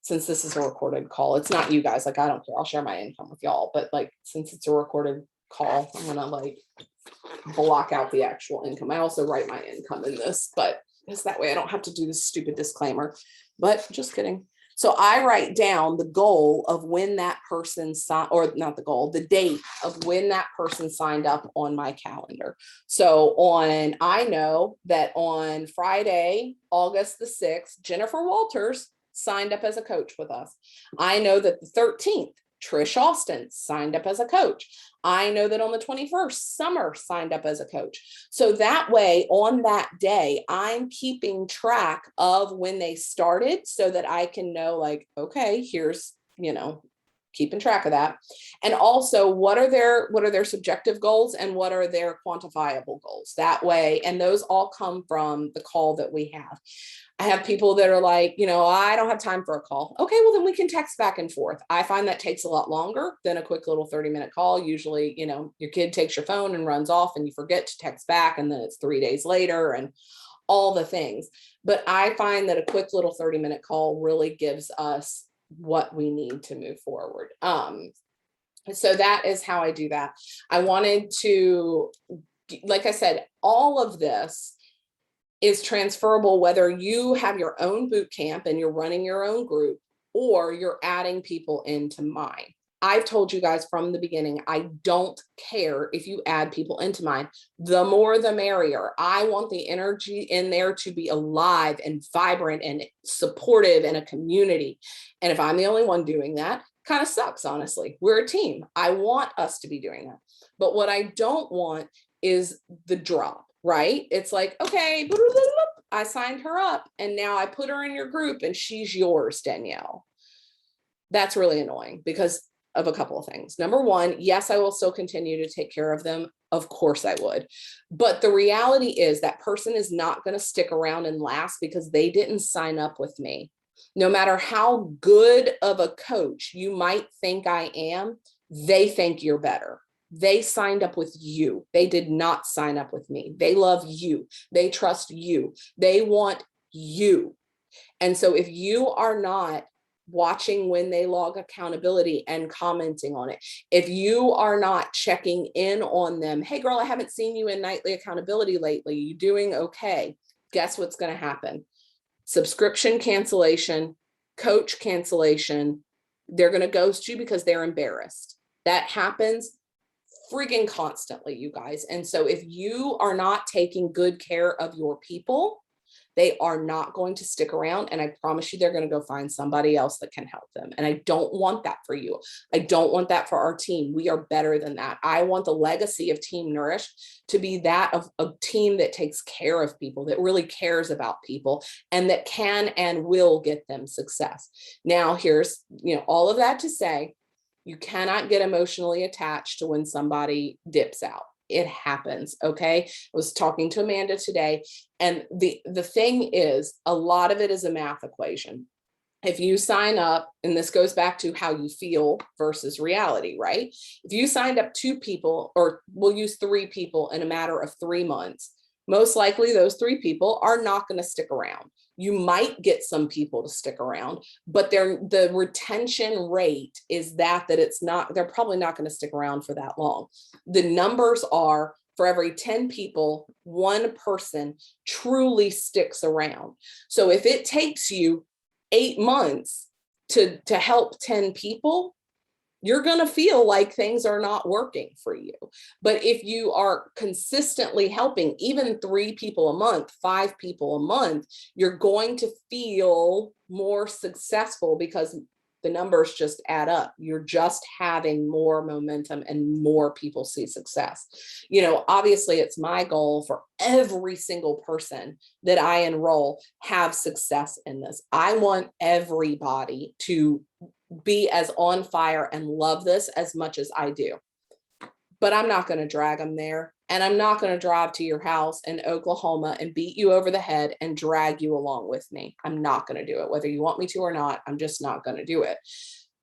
since this is a recorded call. It's not you guys. Like, I don't care. I'll share my income with y'all. But like, since it's a recorded call, I'm going to like block out the actual income. I also write my income in this, but it's that way I don't have to do this stupid disclaimer, but just kidding. So I write down the goal of when that person signed, or not the goal, the date of when that person signed up on my calendar. So I know that on Friday, August the 6th, Jennifer Walters signed up as a coach with us. I know that the 13th, Trish Austin signed up as a coach. I know that on the 21st, Summer signed up as a coach. So that way, on that day, I'm keeping track of when they started so that I can know, like, okay, here's keeping track of that. And also what are their subjective goals and what are their quantifiable goals that way. And those all come from the call that we have. I have people that are like, I don't have time for a call. Okay, well, then we can text back and forth. I find that takes a lot longer than a quick little 30-minute call. Usually, your kid takes your phone and runs off and you forget to text back, and then it's 3 days later and all the things. But I find that a quick little 30-minute call really gives us what we need to move forward. So that is how I do that. I wanted to, like I said, all of this is transferable, whether you have your own boot camp and you're running your own group or you're adding people into mine. I've told you guys from the beginning, I don't care if you add people into mine. The more, the merrier. I want the energy in there to be alive and vibrant and supportive and a community. And if I'm the only one doing that, kind of sucks, honestly. We're a team. I want us to be doing that. But what I don't want is the drop. Right? It's like, okay, I signed her up and now I put her in your group and she's yours, Danielle. That's really annoying because of a couple of things. Number one, yes, I will still continue to take care of them. Of course I would. But the reality is that person is not going to stick around and last because they didn't sign up with me. No matter how good of a coach you might think I am, they think you're better. They signed up with you. They did not sign up with me. They love you. They trust you. They want you. And so if you are not watching when they log accountability and commenting on it, if you are not checking in on them, hey girl, I haven't seen you in nightly accountability lately. You doing okay? Guess what's going to happen? Subscription cancellation, coach cancellation. They're going to ghost you because they're embarrassed. That happens freaking constantly, you guys. And so if you are not taking good care of your people, they are not going to stick around. And I promise you, they're going to go find somebody else that can help them. And I don't want that for you. I don't want that for our team. We are better than that. I want the legacy of Team Nourished to be that of a team that takes care of people, that really cares about people, and that can and will get them success. Now, here's, all of that to say, you cannot get emotionally attached to when somebody dips out. It happens. Okay. I was talking to Amanda today, and the thing is, a lot of it is a math equation. If you sign up, and this goes back to how you feel versus reality, right? If you signed up 2 people, or we'll use 3 people in a matter of 3 months, most likely those 3 people are not going to stick around. You might get some people to stick around, but the retention rate is that they're probably not going to stick around for that long. The numbers are, for every 10 people, 1 person truly sticks around. So if it takes you 8 months to help 10 people, you're going to feel like things are not working for you. But if you are consistently helping even 3 people a month, 5 people a month, you're going to feel more successful because the numbers just add up. You're just having more momentum and more people see success. Obviously it's my goal for every single person that I enroll have success in this. I want everybody to be as on fire and love this as much as I do. But I'm not going to drag them there. And I'm not going to drive to your house in Oklahoma and beat you over the head and drag you along with me. I'm not going to do it. Whether you want me to or not, I'm just not going to do it.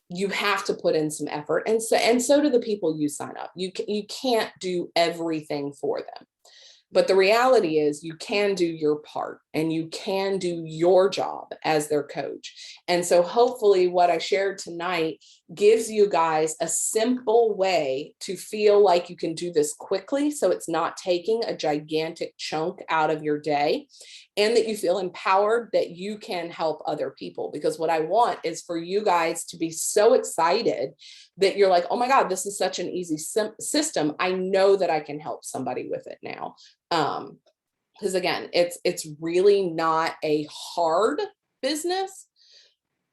You have to put in some effort. And so do the people you sign up. You can't do everything for them. But the reality is you can do your part and you can do your job as their coach. And so hopefully what I shared tonight gives you guys a simple way to feel like you can do this quickly, so it's not taking a gigantic chunk out of your day, and that you feel empowered that you can help other people. Because what I want is for you guys to be so excited that you're like, oh my God, this is such an easy system. I know that I can help somebody with it now. Because again, it's really not a hard business,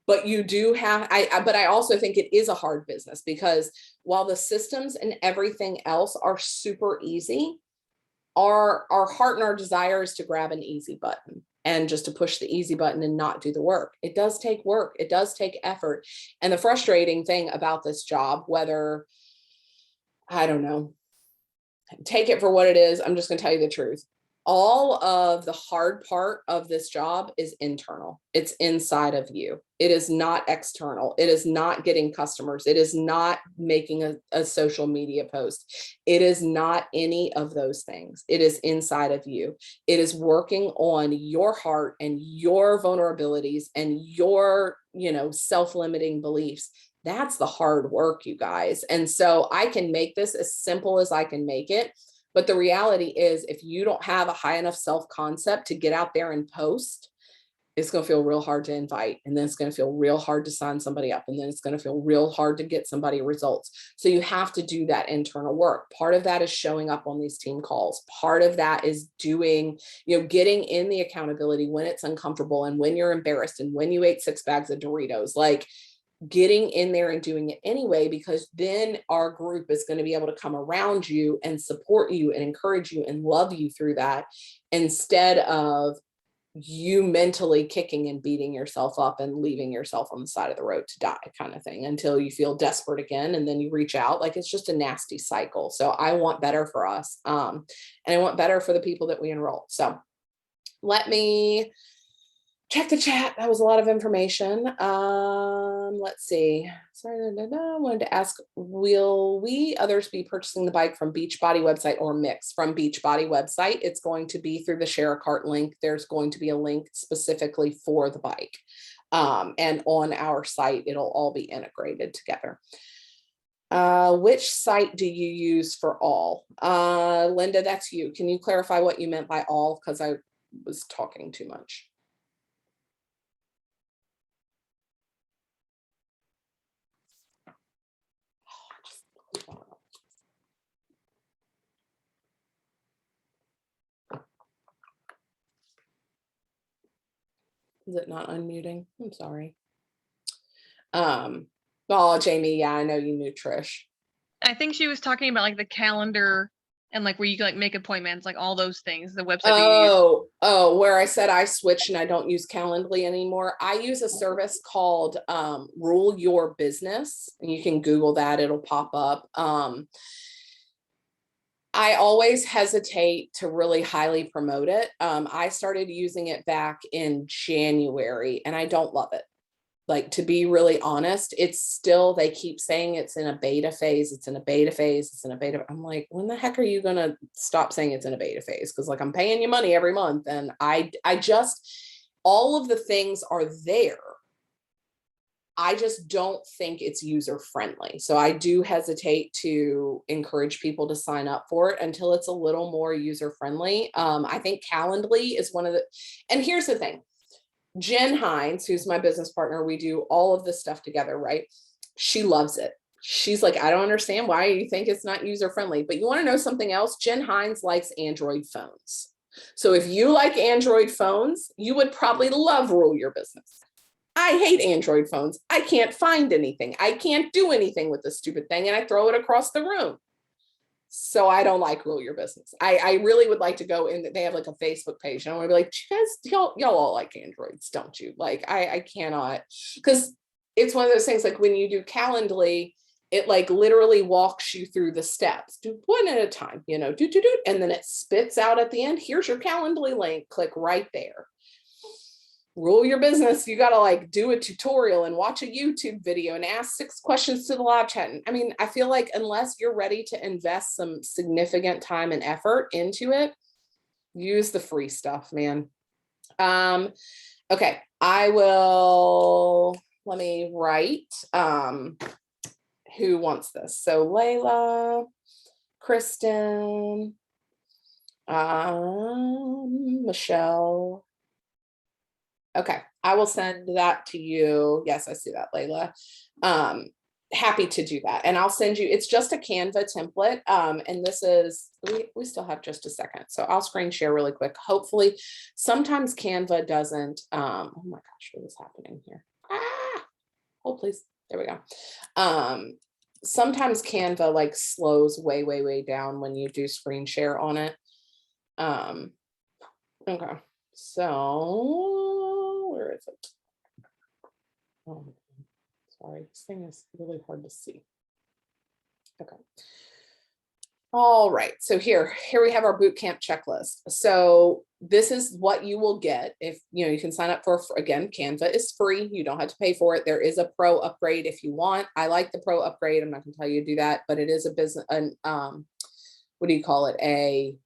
but you do have, but I also think it is a hard business, because while the systems and everything else are super easy, our heart and our desire is to grab an easy button. and just to push the easy button and not do the work. It does take work. It does take effort. And the frustrating thing about this job, whether, I don't know, take it for what it is. I'm just going to tell you the truth. All of the hard part of this job is internal. It's inside of you. It is not external. It is not getting customers. It is not making a social media post. It is not any of those things. It is inside of you. It is working on your heart and your vulnerabilities and your, self-limiting beliefs. That's the hard work, you guys. And so I can make this as simple as I can make it. But the reality is, if you don't have a high enough self-concept to get out there and post, it's going to feel real hard to invite. And then it's going to feel real hard to sign somebody up. And then it's going to feel real hard to get somebody results. So you have to do that internal work. Part of that is showing up on these team calls. Part of that is doing, getting in the accountability when it's uncomfortable and when you're embarrassed and when you ate 6 bags of Doritos, like getting in there and doing it anyway, because then our group is going to be able to come around you and support you and encourage you and love you through that, instead of you mentally kicking and beating yourself up and leaving yourself on the side of the road to die, kind of thing, until you feel desperate again. And then you reach out. Like, it's just a nasty cycle. So I want better for us. And I want better for the people that we enroll. So let me check the chat. That was a lot of information. Let's see. Sorry, I wanted to ask, will we others be purchasing the bike from Beachbody website or mix? From Beachbody website, it's going to be through the share a cart link. There's going to be a link specifically for the bike. And on our site, it'll all be integrated together. Which site do you use for all? Linda, that's you. Can you clarify what you meant by all? Because I was talking too much. Is it not unmuting? I'm sorry. Oh, Jamie, yeah, I know you knew Trish. I think she was talking about like the calendar and like where you can like make appointments, like all those things, the website. Oh, where I said I switched and I don't use Calendly anymore. I use a service called Rule Your Business, and you can Google that, it'll pop up. I always hesitate to really highly promote it. I started using it back in January and I don't love it. Like, to be really honest, it's still, they keep saying it's in a beta phase. It's in a beta phase. It's in a beta. I'm like, when the heck are you going to stop saying it's in a beta phase? Because like, I'm paying you money every month. And I just, all of the things are there. I just don't think it's user friendly. So I do hesitate to encourage people to sign up for it until it's a little more user friendly. I think Calendly is one of the, and here's the thing. Jen Hines, who's my business partner, we do all of this stuff together, right? She loves it. She's like, I don't understand why you think it's not user friendly. But you want to know something else? Jen Hines likes Android phones. So if you like Android phones, you would probably love Rule Your Business. I hate Android phones. I can't find anything. I can't do anything with this stupid thing, and I throw it across the room. So I don't like Rule Your Business. I really would like to go in. They have like a Facebook page, and I want to be like, you guys, y'all all like Androids, don't you? Like, I cannot, because it's one of those things, like when you do Calendly, it like literally walks you through the steps, do one at a time, and then it spits out at the end, here's your Calendly link, click right there. Rule Your Business, you got to like do a tutorial and watch a YouTube video and ask 6 questions to the live chat. I mean, I feel like unless you're ready to invest some significant time and effort into it, use the free stuff, man. Okay, I will, let me write who wants this. So Layla, Kristen, Michelle. Okay, I will send that to you. Yes, I see that, Layla. Happy to do that. And I'll send you, it's just a Canva template. And this is, we still have just a second. So I'll screen share really quick. Hopefully, sometimes Canva doesn't, oh my gosh, what is happening here? Hold please. There we go. Sometimes Canva like slows way down when you do screen share on it. Okay. So where is it? Oh, sorry, this thing is really hard to see. Okay. All right, so here we have our boot camp checklist. So this is what you will get if you can sign up for, again, Canva is free. You don't have to pay for it. There is a pro upgrade if you want. I like the pro upgrade. I'm not going to tell you to do that, but it is a business, what do you call it? A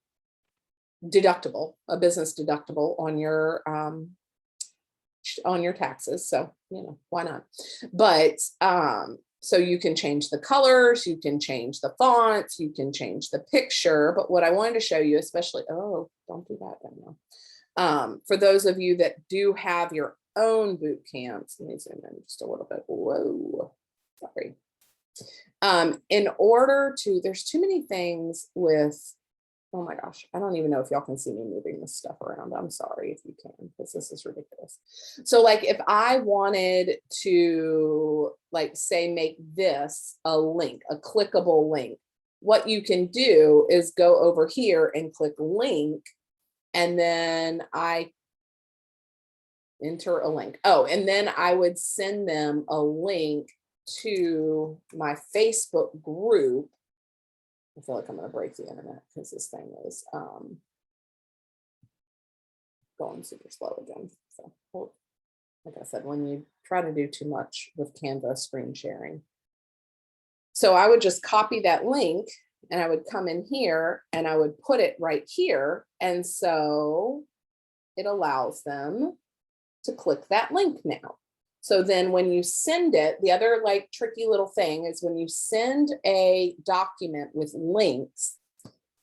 deductible, a business deductible on your taxes. So, why not? But so you can change the colors, you can change the fonts, you can change the picture. But what I wanted to show you, especially, oh, don't do that now. For those of you that do have your own boot camps, let me zoom in just a little bit. Whoa, sorry. In order to, there's too many things with, oh my gosh, I don't even know if y'all can see me moving this stuff around. I'm sorry if you can, because this is ridiculous. So like if I wanted to, like, say, make this a link, a clickable link, what you can do is go over here and click link, and then I enter a link. Oh, and then I would send them a link to my Facebook group. I feel like I'm going to break the internet because this thing is going super slow again. So, like I said, when you try to do too much with Canva screen sharing. So I would just copy that link and I would come in here and I would put it right here. And so it allows them to click that link now. So then when you send it, the other like tricky little thing is when you send a document with links,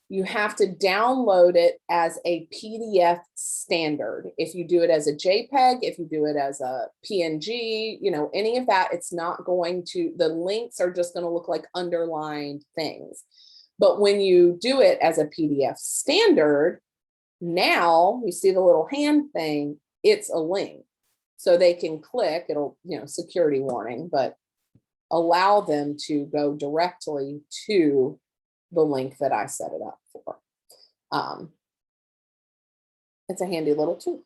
you have to download it as a PDF standard. If you do it as a JPEG, if you do it as a PNG, any of that, it's not going to, the links are just going to look like underlined things. But when you do it as a PDF standard, now you see the little hand thing, it's a link. So they can click, it'll, security warning, but allow them to go directly to the link that I set it up for. It's a handy little tool.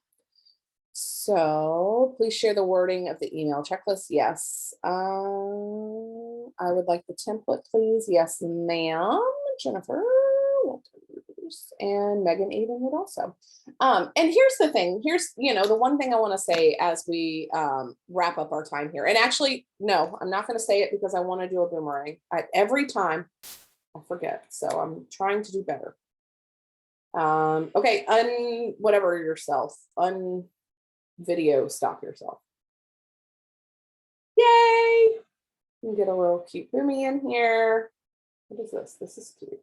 So please share the wording of the email checklist. Yes. I would like the template, please. Yes, ma'am. Jennifer. And Megan even would also. And here's the thing. Here's, the one thing I want to say as we wrap up our time here. And actually, no, I'm not going to say it because I want to do a boomerang. Every time I forget. So I'm trying to do better. Okay, whatever yourself. Video stop yourself. Yay! You can get a little cute boomy in here. What is this? This is cute.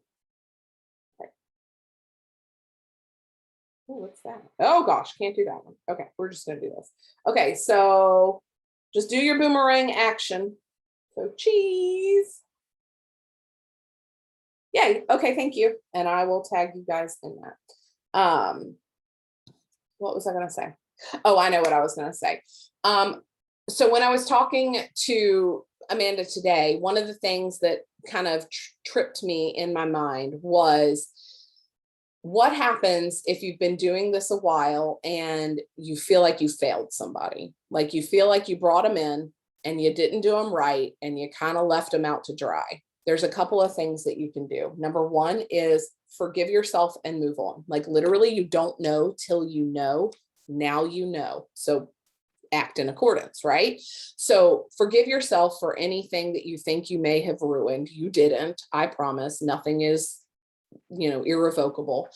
Oh, what's that? Oh gosh, can't do that one. Okay, we're just gonna do this. Okay, so just do your boomerang action. So cheese. Yay. Okay, thank you. And I will tag you guys in that. What was I gonna say? Oh, I know what I was gonna say. So when I was talking to Amanda today, one of the things that kind of tripped me in my mind was, what happens if you've been doing this a while and you feel like you failed somebody? Like you feel like you brought them in and you didn't do them right and you kind of left them out to dry. There's a couple of things that you can do. Number one is forgive yourself and move on. Like literally, you don't know till you know. Now you know. So act in accordance, right? So forgive yourself for anything that you think you may have ruined. You didn't. I promise. Nothing is irrevocable.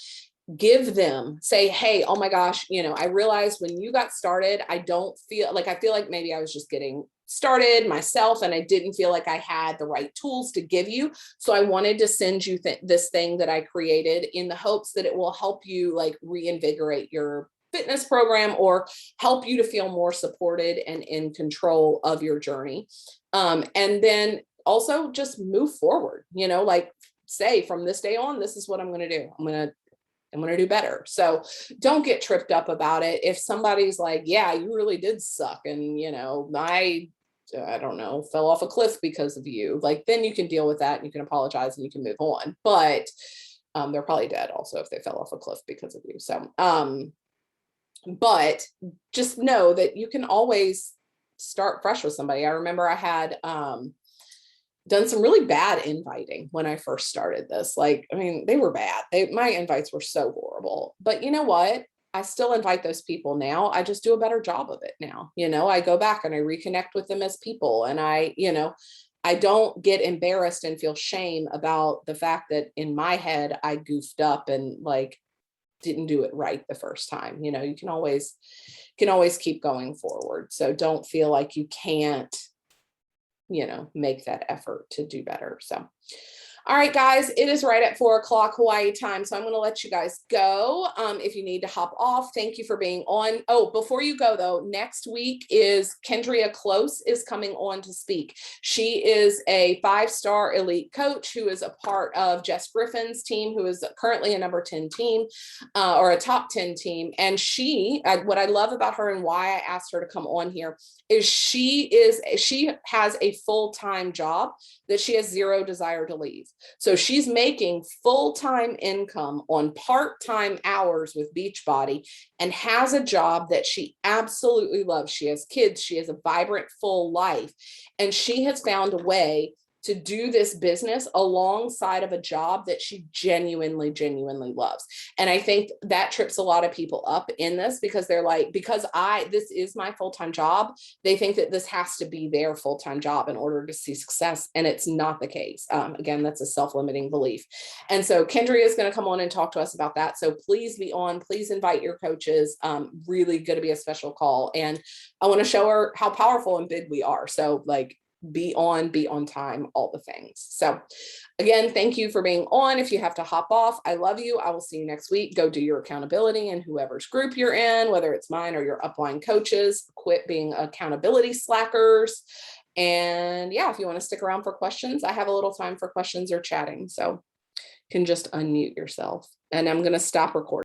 Give them, say, hey, oh my gosh, I realized when you got started, I feel like maybe I was just getting started myself and I didn't feel like I had the right tools to give you. So I wanted to send you this thing that I created in the hopes that it will help you like reinvigorate your fitness program or help you to feel more supported and in control of your journey. And then also just move forward, like say from this day on, this is what I'm going to do. I'm going to do better. So don't get tripped up about it. If somebody's like, yeah, you really did suck. And, I don't know, fell off a cliff because of you, like, then you can deal with that and you can apologize and you can move on. But they're probably dead also if they fell off a cliff because of you. So but just know that you can always start fresh with somebody. I remember I had done some really bad inviting when I first started this. Like, I mean, they were bad. My invites were so horrible, but you know what? I still invite those people now. I just do a better job of it now. I go back and I reconnect with them as people. And I don't get embarrassed and feel shame about the fact that in my head, I goofed up and like didn't do it right the first time. You can always keep going forward. So don't feel like you can't make that effort to do better. So, all right, guys, it is right at 4 o'clock Hawaii time. So I'm going to let you guys go. If you need to hop off, thank you for being on. Oh, before you go though, next week is Kendria Close is coming on to speak. She is a 5-star elite coach who is a part of Jess Griffin's team, who is currently a number 10 team or a top 10 team. And what I love about her and why I asked her to come on here is she has a full-time job that she has zero desire to leave. So she's making full-time income on part-time hours with Beachbody and has a job that she absolutely loves. She has kids. She has a vibrant, full life. And she has found a way to do this business alongside of a job that she genuinely loves. And I think that trips a lot of people up in this because they're like, this is my full-time job, they think that this has to be their full-time job in order to see success. And it's not the case. Again, that's a self-limiting belief. And so Kendria is going to come on and talk to us about that. So please be on, please invite your coaches. Really going to be a special call. And I want to show her how powerful and big we are. So like, be on time, all the things. So again, thank you for being on. If you have to hop off, I love you. I will see you next week. Go do your accountability in whoever's group you're in, whether it's mine or your upline coaches. Quit being accountability slackers. And yeah, if you want to stick around for questions, I have a little time for questions or chatting. So you can just unmute yourself. And I'm going to stop recording.